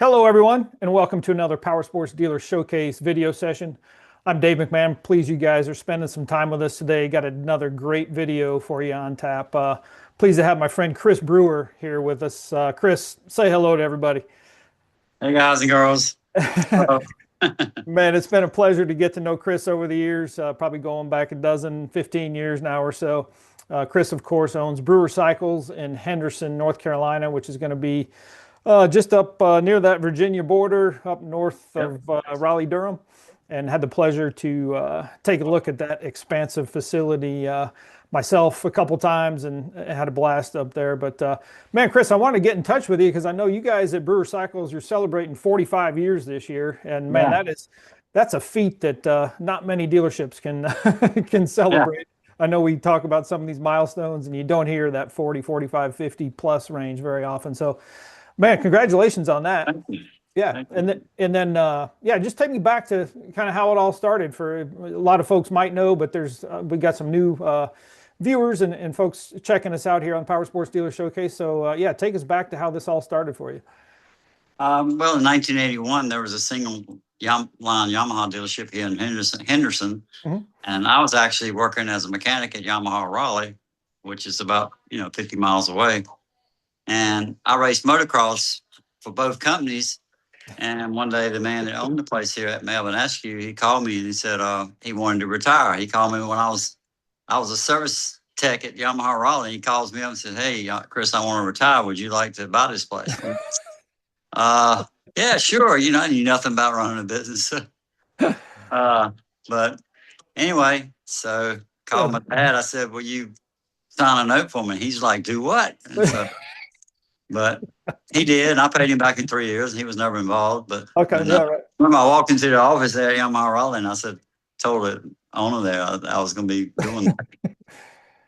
Hello, everyone, and welcome to another Power Sports Dealer Showcase video session. I'm Dave McMahon. Pleased you guys are spending some time with us today. Got another great video for you on tap. Pleased to have my friend Chris Brewer here with us. Chris, say hello to everybody. Hey guys and girls. Hello. Man, it's been a pleasure to get to know Chris over the years, probably going back 15 years now or so. Chris, of course, owns Brewer Cycles in Henderson, North Carolina, which is going to be just up near that Virginia border, up north of Raleigh, Durham, and had the pleasure to take a look at that expansive facility myself a couple times and had a blast up there. But man, Chris, I want to get in touch with you because I know you guys at Brewer Cycles are celebrating 45 years this year, and man, that's a feat that not many dealerships can can celebrate. I know we talk about some of these milestones, and you don't hear that 40, 45, 50 plus range very often. So. Man, congratulations on that. Thank you. Yeah. Thank And then yeah, just take me back to kind of how it all started. For a lot of folks might know, but we got some new viewers and folks checking us out here on Power Sports Dealer Showcase. So yeah, take us back to how this all started for you. Well, in 1981, there was a single line Yamaha dealership here in Henderson, Mhm. and I was actually working as a mechanic at Yamaha Raleigh, which is about 50 miles away. And I raced motocross for both companies. And one day, the man that owned the place here at Melvin Askew, he called me and he said he wanted to retire. He called me when I was a service tech at Yamaha Raleigh. He calls me up and said, "Hey, Chris, I want to retire. Would you like to buy this place?" Yeah, sure. I knew nothing about running a business. But anyway, so called my dad. I said, "Will you sign a note for me?" He's like, "Do what?" And so, but he did. And I paid him back in 3 years, and he was never involved. But Okay. Yeah. Right. when I walked into the office there at Yamaha Raleigh, and I told the owner there I was going to be doing that.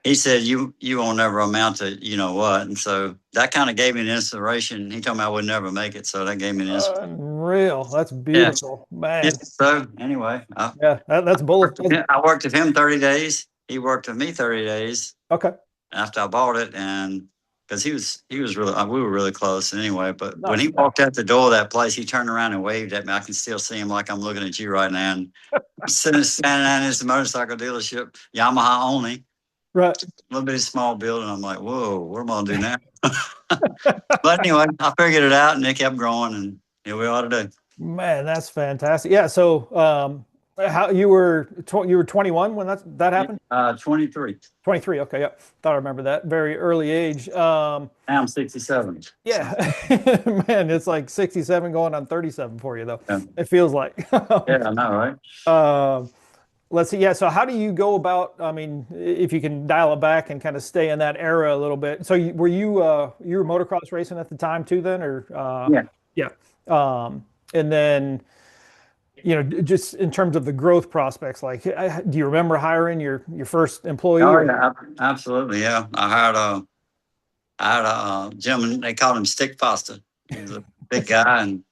He said, "You won't never amount to what." And so that kind of gave me an inspiration. He told me I would never make it, so that gave me an inspiration. Unreal. That's Yeah. beautiful, man. Yeah. So anyway, Yeah, that's bullet. I worked with him 30 days. He worked with me 30 days Okay. after I bought it, and because he was really, we were really close anyway. But when Nice. he walked out the door of that place, he turned around and waved at me. I can still see him like I'm looking at you right now. And I'm standing in this motorcycle dealership, Yamaha only, Right. a little bit of small building. I'm like, whoa, what am I gonna do now? But anyway, I figured it out, and it kept growing, and here we are today. Man, that's fantastic. Yeah. So, how you were 21 when that happened? 23. 23. Okay. Yeah. Thought I remember that very early age. Now I'm 67. Yeah. Man, it's like 67 going on 37 for you though. Yeah. It feels like. Yeah, I know, right? Let's see. Yeah. So how do you go about, I mean, if you can dial it back and kind of stay in that era a little bit. So were you were motocross racing at the time too then, or Yeah. yeah. And then, just in terms of the growth prospects, like, do you remember hiring your first employee? Oh, yeah, absolutely. Yeah. I had a gentleman, they called him Stick Pasta. He was a big guy, and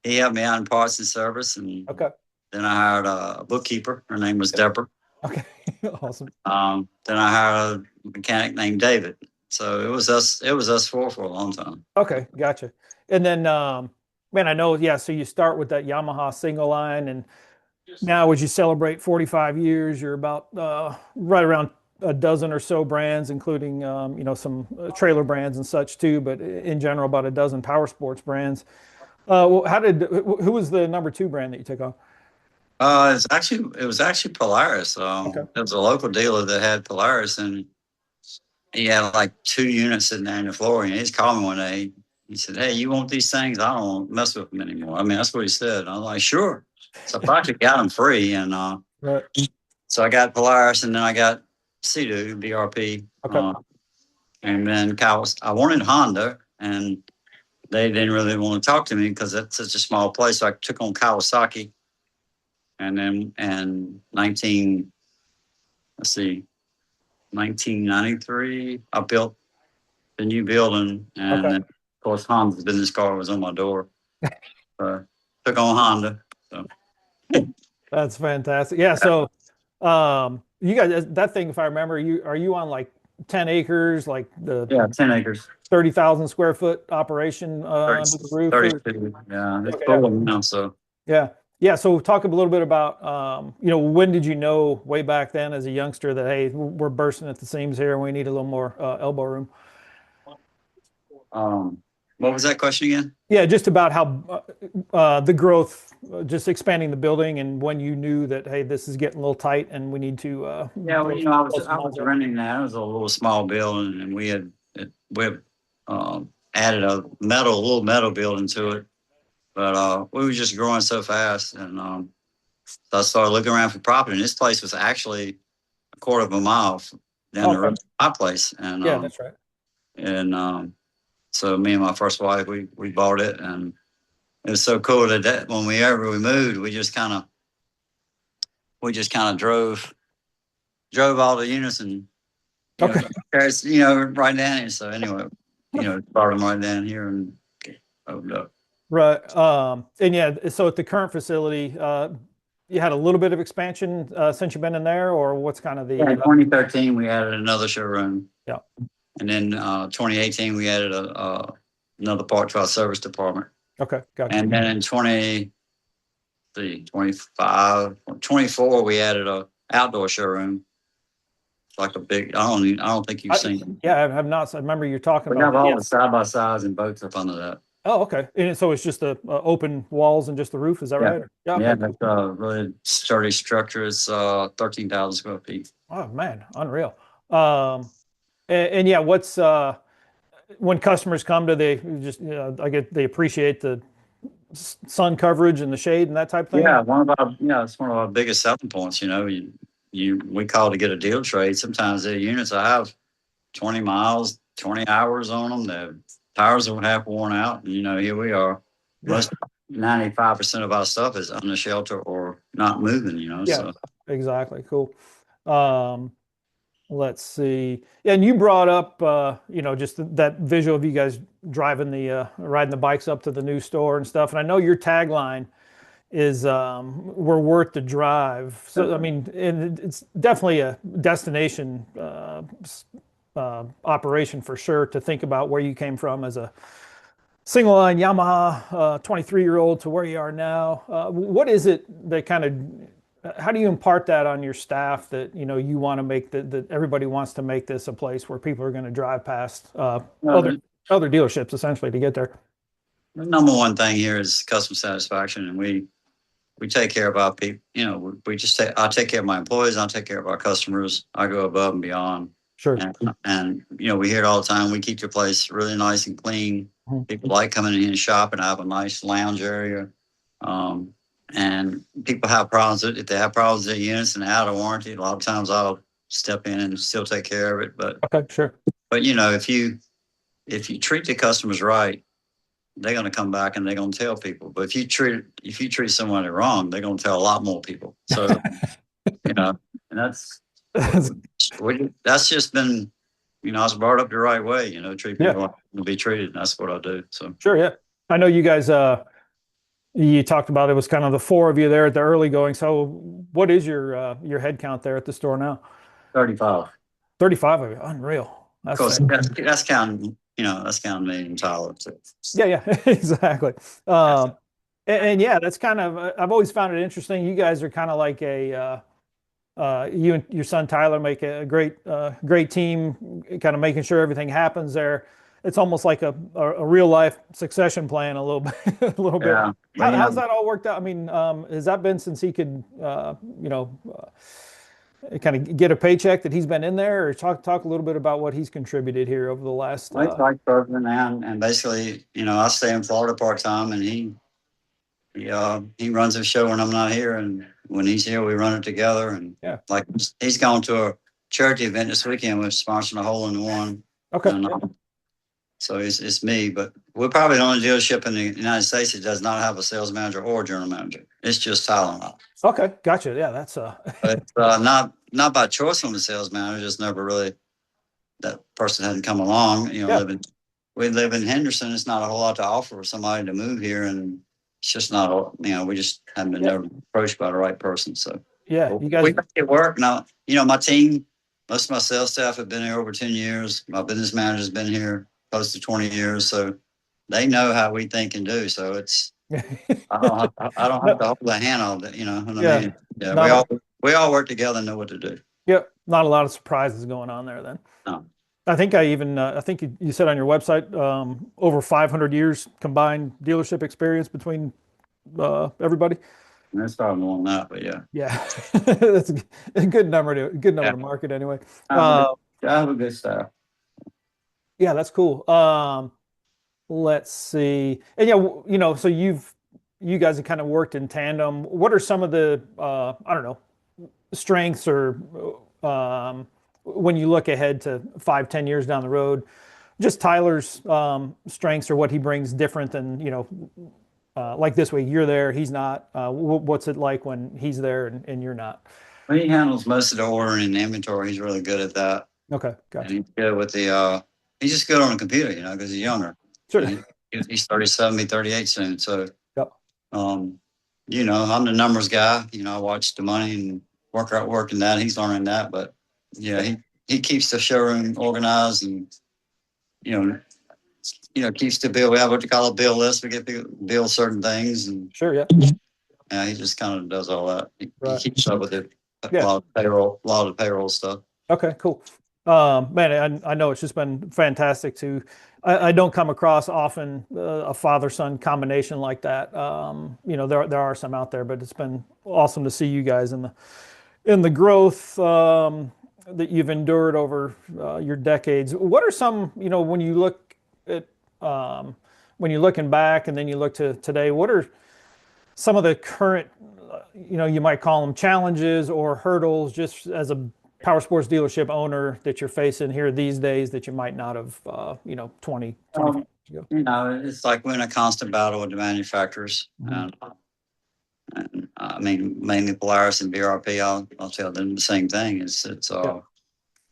he helped me out in parts and service. And Okay. then I hired a bookkeeper. Her name was Deborah. Okay. Awesome. Then I hired a mechanic named David. So it was us four for a long time. Okay. Gotcha. And then, man, I know, yeah. So you start with that Yamaha single line, and now as you celebrate 45 years, you're about right around a dozen or so brands, including some trailer brands and such too. But in general, about a dozen power sports brands. Well, who was the number two brand that you took on? It was actually Polaris. Okay. There was a local dealer that had Polaris, and he had like 2 units sitting there on the floor. And he's called me one day. He said, "Hey, you want these things? I don't want to mess with them anymore." I mean, that's what he said. And I was like, "Sure." So I practically got them free, and Right. so I got Polaris, and then I got Sea-Doo, BRP. Okay. And then I wanted Honda, and they didn't really want to talk to me because that's such a small place. So I took on Kawasaki. And then in 1993, I built the new building, and then, of course, Honda's business card was on my door. Took on Honda. So. That's fantastic. Yeah. So, you guys, that thing, if I remember, are you on like 10 acres, like the Yeah, 10 acres. 30,000 square foot operation under 30, the roof? 32. Yeah, it's Okay, full now. So, yeah. Yeah. So talk a little bit about, when did you know way back then as a youngster that, hey, we're bursting at the seams here and we need a little more elbow room? um, what was that question again? Yeah, just about how the growth, just expanding the building, and when you knew that, hey, this is getting a little tight and we need to Yeah, well, blow some I was miles up. renting that. It was a little small building, and we had added a little metal building to it. But we were just growing so fast, and so I started looking around for property. And this place was actually a quarter of a mile down the Okay. road from my place, and Yeah, that's right. so me and my first wife, we bought it, and it was so cool that when we moved, we just kind of drove all the units and Okay. cars, right down here. So anyway, brought them right down here and opened up. Right. And yeah, so at the current facility, you had a little bit of expansion since you've been in there, or what's kind of Yeah, in the 2013 we added another showroom. yeah. And then 2018 we added another part to our service department. Okay, gotcha. And then in 24 we added a outdoor showroom. Like a big, I don't think you've seen it. Yeah, I have not. I remember you're talking We about have all yeah. the side by sides and boats up under that. Oh, okay. And so it's just the open walls and just the roof, is that right? Yeah. Yeah, Okay. that's really sturdy structure. It's 13,000 square feet. Oh man, unreal. And yeah, what's when customers come, do they just they appreciate the sun coverage and the shade and that type of thing? Yeah, it's one of our biggest selling points. We call to get a deal trade. Sometimes the units I have 20 miles, 20 hours on them. The tires are half worn out. And, here we are. Most 95% of our stuff is under shelter or not moving. Yeah, so exactly. Cool. Let's see. Yeah, and you brought up, just that visual of you guys riding the bikes up to the new store and stuff. And I know your tagline is "We're worth the drive." So I mean, and it's definitely a destination operation for sure. To think about where you came from as a single line Yamaha 23-year-old to where you are now. What is it that kind of how do you impart that on your staff that you want to make that everybody wants to make this a place where people are going to drive past other dealerships essentially to get there? The number one thing here is customer satisfaction, and we take care of our people. I take care of my employees. I take care of our customers. I go above and beyond. Sure. And we hear it all the time. We keep your place really nice and clean. Mhm. People like coming in here and shopping. I have a nice lounge area. And people have problems. If they have problems with their units and they're out of warranty, a lot of times I'll step in and still take care of it. But Okay, sure. But if you treat the customers right, they're going to come back and they're going to tell people. But if you treat somebody wrong, they're going to tell a lot more people. So and that's just been I was brought up the right way. Treat people like to be treated. And that's what I do. So sure, yeah. I know you guys. You talked about it was kind of the four of you there at the early going. So what is your head count there at the store now? 35. 35 of you. Unreal. Of course, that's counting. That's counting me and Tyler. So. Yeah, exactly. And yeah, that's kind of I've always found it interesting. You guys are kind of like you and your son Tyler make a great team, kind of making sure everything happens there. It's almost like a real life succession plan a little bit, a little bit. Yeah. How's that all worked out? I mean, has that been since he could, kind of get a paycheck that he's been in there, or talk a little bit about what he's contributed here over the last? It's like program now, and basically, I stay in Florida part time, and he runs the show when I'm not here, and when he's here, we run it together. And like he's gone to a charity event this weekend. We're sponsoring a hole in one. Okay. And, so it's me, but we're probably the only dealership in the United States that does not have a sales manager or general manager. It's just Tyler and I. Okay, gotcha. Yeah, that's But not by choice on the sales manager. Just never really that person hadn't come along. We live in Henderson. It's not a whole lot to offer for somebody to move here, and it's just not. We just haven't been never approached by the right person. So you guys we make it work now. My team. most of my sales staff have been here over 10 years. My business manager's been here close to 20 years. So they know how we think and do. So it's, I don't have No, to hold the hand on it, you know what I yeah, mean? Yeah, not a, we all work together and know what to do. yep, not a lot of surprises going on there then. No, I think I think you said on your website, over 500 years combined dealership experience between everybody. that's probably more than that, but yeah. Yeah, that's a good number Yeah, to market anyway. I have a good, Uh, I have a good staff. yeah, that's cool. Let's see. And yeah, so you guys have kind of worked in tandem. What are some of the I don't know, strengths or when you look ahead to 5, 10 years down the road, just Tyler's strengths or what he brings different than, like this week, you're there, he's not. What's it like when he's there and you're not? Well, he handles most of the ordering and inventory. He's really good at that. Okay, And gotcha. he's good with he's just good on the computer, you know, because he's younger. Sure. And he's 37, be 38 soon. So, Yep. um, I'm the numbers guy. I watch the money and working that. He's learning that. But yeah, he keeps the showroom organized and, you know, keeps the bill. We have what you call a bill list. We get bill certain things. And Sure. Yeah. yeah, he just kind of does all that. He Right. keeps up with it. A Yeah. lot of payroll stuff. Okay, cool. Man, I know it's just been fantastic to. I don't come across often a father-son combination like that. There are some out there, but it's been awesome to see you guys in the growth that you've endured over your decades. What are some, when you look at when you're looking back and then you look to today, what are some of the current, you might call them challenges or hurdles just as a power sports dealership owner that you're facing here these days that you might not have, 20, 25 years ago? It's like we're in a constant battle with the manufacturers. Mhm. And I mean, mainly Polaris and BRP, I'll tell them the same thing. It's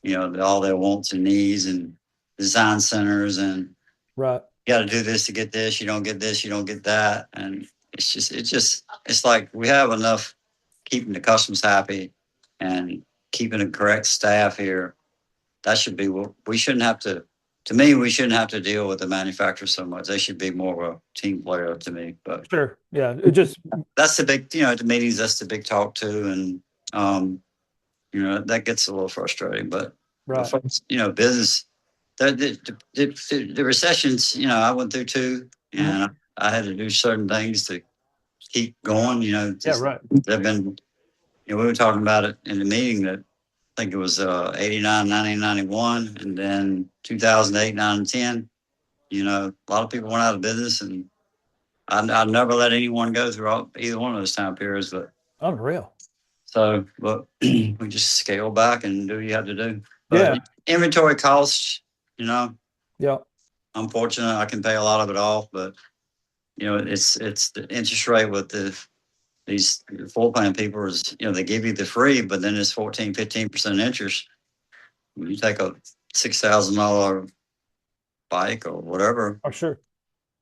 Yeah, all their wants and needs and design centers and right. you got to do this to get this. You don't get this, you don't get that. And it's like we have enough keeping the customers happy and keeping the correct staff here. That should be what we shouldn't have to me, we shouldn't have to deal with the manufacturer so much. They should be more of a team player to me. But Sure. Yeah. It just, that's the big, at the meetings, that's the big talk too. And, that gets a little frustrating. But, right. business, the recessions, I went through too. Mhm. And I had to do certain things to keep going, Yeah, right. they've been, we were talking about it in the meeting that I think it was 89, 90, 91, and then 2008, 9, and 10. A lot of people went out of business, and I'd never let anyone go through either one of those time periods. Unreal. But we just scale back and do what you have to do. Yeah. But inventory costs, Yeah. I'm fortunate I can pay a lot of it off, but it's the interest rate with these floor plan people is, they give you the free, but then it's 14, 15% interest. When you take a $6,000 bike or whatever, Oh, sure.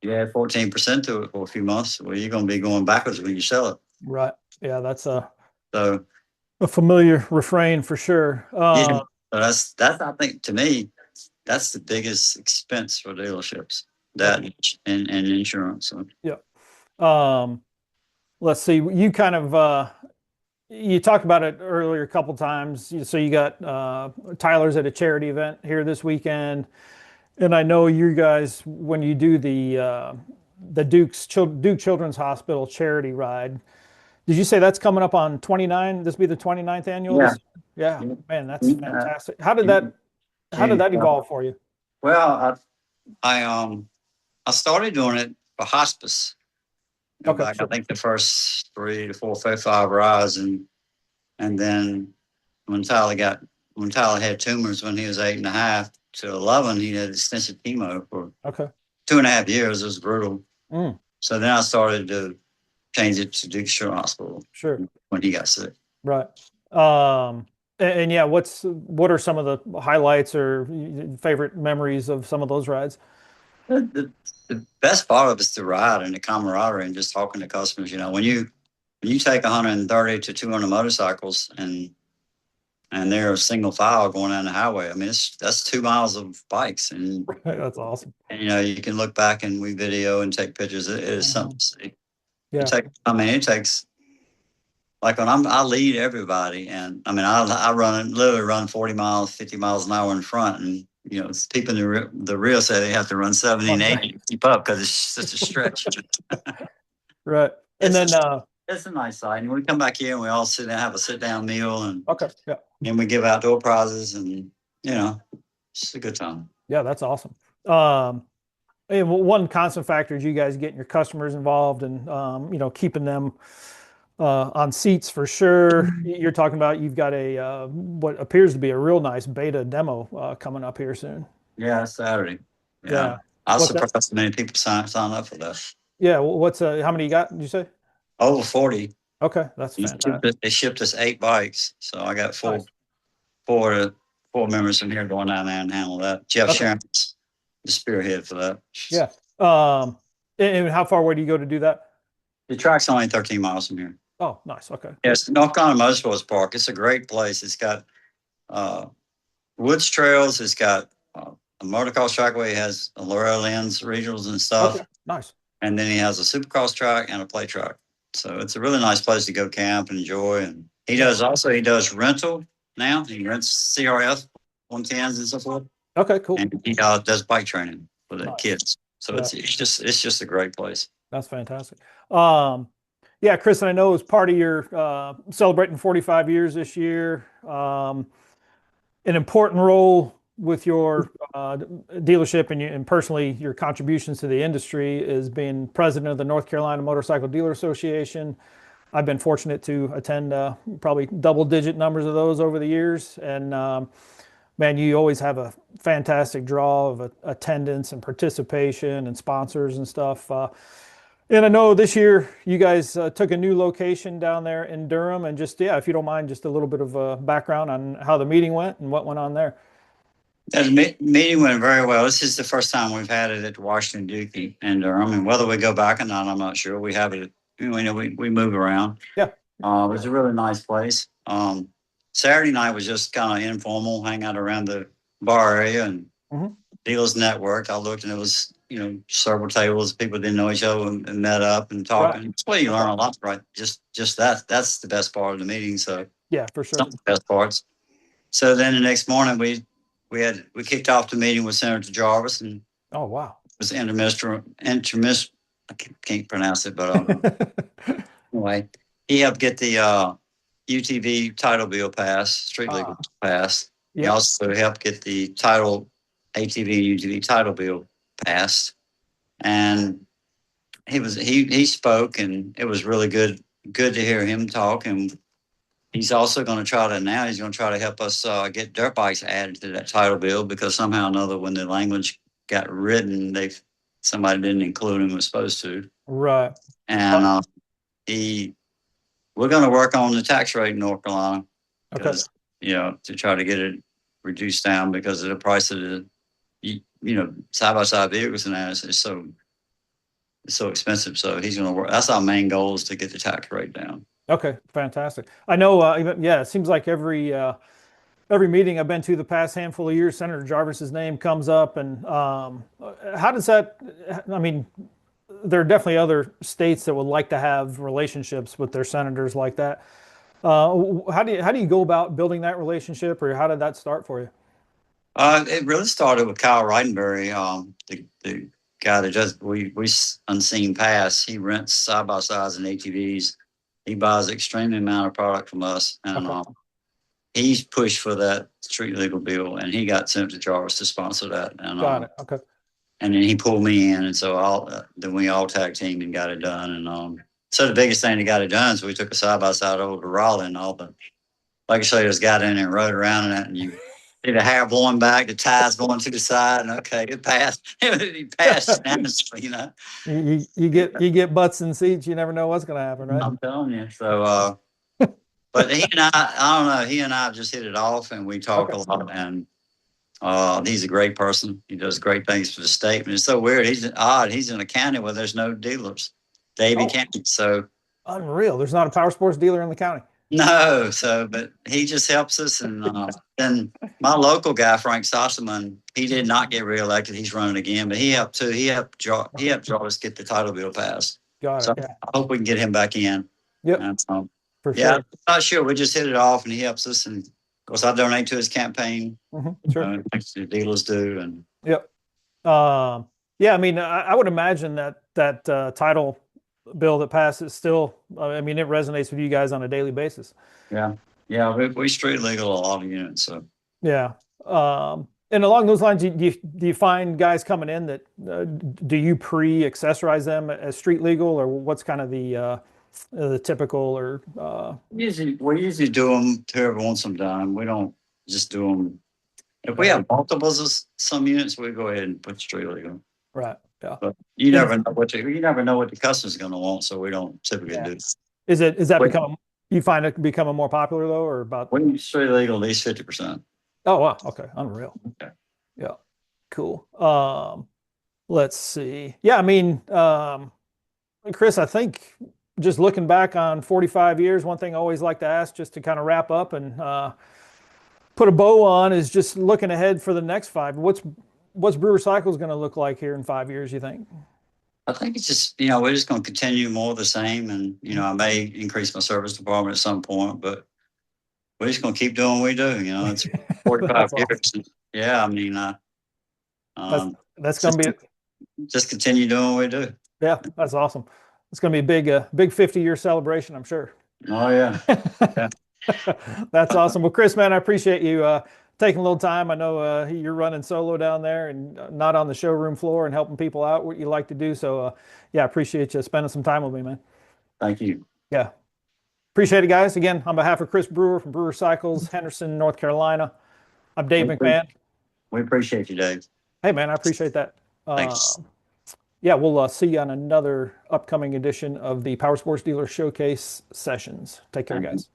you add 14% to it for a few months, well, you're going to be going backwards when you sell it. Right. Yeah. That's So, a familiar refrain for sure. yeah, so that's, I think to me, that's the biggest expense for dealerships, that and insurance. So, Yeah. Let's see. You kind of you talked about it earlier a couple times. So you got Tyler's at a charity event here this weekend, and I know you guys when you do the Duke Children's Hospital charity ride. Did you say that's coming up on 29? This will be the 29th annual? yeah. Yeah, man, that's Uh, fantastic. How did that evolve for you? Well, I started doing it for hospice. Okay, Back, I sure. think the first 3 to 4, 5 rides, and then when Tyler had tumors when he was 8.5 to 11, he had extensive chemo for Okay. 2.5 years. It was brutal. Mm, So then I started to change it to Duke Children's Hospital sure. when he got sick. Right. And yeah, what are some of the highlights or favorite memories of some of those rides? The best part of it is the ride and the camaraderie and just talking to customers. When you take 130 to 200 motorcycles and and they're a single file going down the highway. I mean, that's 2 miles of bikes, and, That's awesome. and you know, you can look back and we video and take pictures. It is something to see. Yeah. It takes, like when I lead everybody, and I mean, I literally run 40 miles, 50 miles an hour in front, and you know, it's people in the real say they have to run 70 and 80 to keep up because it's such a stretch. Right. And then, It's a nice site, and we come back here and we all sit down, have a sit down meal, and okay. Yeah. and we give outdoor prizes, and you know, it's a good time. Yeah. That's awesome. And one constant factor is you guys getting your customers involved and, you know, keeping them, on seats for sure. You're talking about you've got what appears to be a real nice beta demo, coming up here soon. Yeah, it's Saturday. Yeah. I was What's that? surprised how many people sign up for that. Yeah. What's, how many you got, did you say? Over 40. Okay. That's fantastic. They shipped us 8 bikes, so I got Nice. four members from here going down there and handle that. Jeff Sharon's the spearhead for that. Yeah. And how far away do you go to do that? The track's only 13 miles from here. Oh, nice. Okay. Yes, North Carolina Motorsports Park. It's a great place. It's got woods trails. It's got a motocross track where he has a Laurel Ends regionals and stuff. Okay. Nice. And then he has a supercross track and a play track. So it's a really nice place to go camp and enjoy. And he does rental now. He rents CRF 110s and so forth. Okay, cool. And he does bike training for the kids. So Yeah. it's just a great place. That's fantastic. Yeah, Chris, and I know as part of your celebrating 45 years this year, an important role with your dealership and personally your contributions to the industry is being president of the North Carolina Motorcycle Dealer Association. I've been fortunate to attend probably double-digit numbers of those over the years, and man, you always have a fantastic draw of attendance and participation and sponsors and stuff. And I know this year you guys took a new location down there in Durham, and just, yeah, if you don't mind, just a little bit of background on how the meeting went and what went on there. The meeting went very well. This is the first time we've had it at Washington Dookie in Durham, and whether we go back or not, I'm not sure. We have it. We move around. Yeah. It was a really nice place. Saturday night was just kind of informal, hang out around the bar area and dealers network. I looked and it was, you know, several tables. People didn't know each other and met up and talking. Right. It's where you learn a lot, right? Just that's the best part of the meeting. So yeah, for sure. Some of the best parts. So then the next morning we kicked off the meeting with Senator Jarvis, and oh wow, it was intermiss. I can't pronounce it, but anyway, he helped get the UTV title bill passed, street legal passed. Yeah. He also helped get the ATV and UTV title bill passed, and he spoke, and it was really good to hear him talk. And he's also going to try to help us get dirt bikes added to that title bill, because somehow or another, when the language got written, somebody didn't include him was supposed to. Right. And we're going to work on the tax rate in North Carolina. Okay. You know, to try to get it reduced down because of the price of the, side-by-side vehicles and that is so expensive. So he's going to work. That's our main goal, is to get the tax rate down. Okay, fantastic. I know, it seems like every meeting I've been to the past handful of years, Senator Jarvis's name comes up. And how does that, I mean, there are definitely other states that would like to have relationships with their senators like that. How do you go about building that relationship, or how did that start for you? It really started with Kyle Ridenberry, the guy that does we Unseen Pass. He rents side-by-sides and ATVs. He buys extreme amount of product from us, and he's pushed for that street legal bill, and he got Senator Jarvis to sponsor that. And got it. Okay. And then he pulled me in, and so then we all tag teamed and got it done. And so the biggest thing that got it done is we took a side-by-side over to Raleigh, and all the legislators got in and rode around in it, and you see the hair blowing back, the ties going to the side, and okay, it passed. It passed unanimously, you know. You get butts in seats, you never know what's going to happen, right? I'm telling you. So, but he and I don't know, he and I just hit it off, and we talk a lot, and he's a great person. He does great things for the state. And it's so weird. He's odd. He's in a county where there's no dealers, Davie County. So unreal. There's not a power sports dealer in the county. No, so but he just helps us, and then my local guy Frank Sossaman, he did not get reelected. He's running again, but he helped too. He helped draw us get the title bill passed. Got So it. Yeah. I hope we can get him back in. Yep. And, For yeah, I'm sure. not sure. We just hit it off, and he helps us. And of course, I donate to his campaign. Sure. Like the dealers do, and Yep. Yeah, I mean, I would imagine that title bill that passes still, I mean, it resonates with you guys on a daily basis. yeah, yeah, we street legal a lot of units. So Yeah. And along those lines, do you find guys coming in that do you pre-accessorize them as street legal, or what's kind of the typical or we usually do them to whoever wants them done. We don't just do them. If we right, have multiples of some units, we go ahead and put street legal. right? Yeah. But you And never know what the customer's going to want, so we don't typically yeah, do. is that Wait, become you find it becoming more popular though, or about? when you street legal, at least 50%. Oh wow, okay, unreal. Okay. Yeah, cool. Let's see. Yeah, I mean, Chris, I think just looking back on 45 years, one thing I always like to ask just to kind of wrap up and put a bow on is just looking ahead for the next five. What's Brewer Cycles going to look like here in 5 years, you think? I think it's just we're just going to continue more of the same, and I may increase my service department at some point, but we're just going to keep doing what we do. It's 45 That's awesome. years. Yeah, I mean, That's um, that's going just to be just continue doing what we do. yeah, that's awesome. It's going to be a big 50-year celebration, I'm sure. Oh yeah, yeah. That's awesome. Well, Chris, man, I appreciate you taking a little time. I know you're running solo down there and not on the showroom floor and helping people out what you like to do. So, yeah, I appreciate you spending some time with me, man. Thank you. Yeah, appreciate it, guys. Again, on behalf of Chris Brewer from Brewer Cycles, Henderson, North Carolina, I'm Dave We, pre- McMahon. we appreciate you, Dave. Hey, man, I appreciate that. Thanks. Yeah, we'll see you on another upcoming edition of the Power Sports Dealer Showcase sessions. Take care, guys.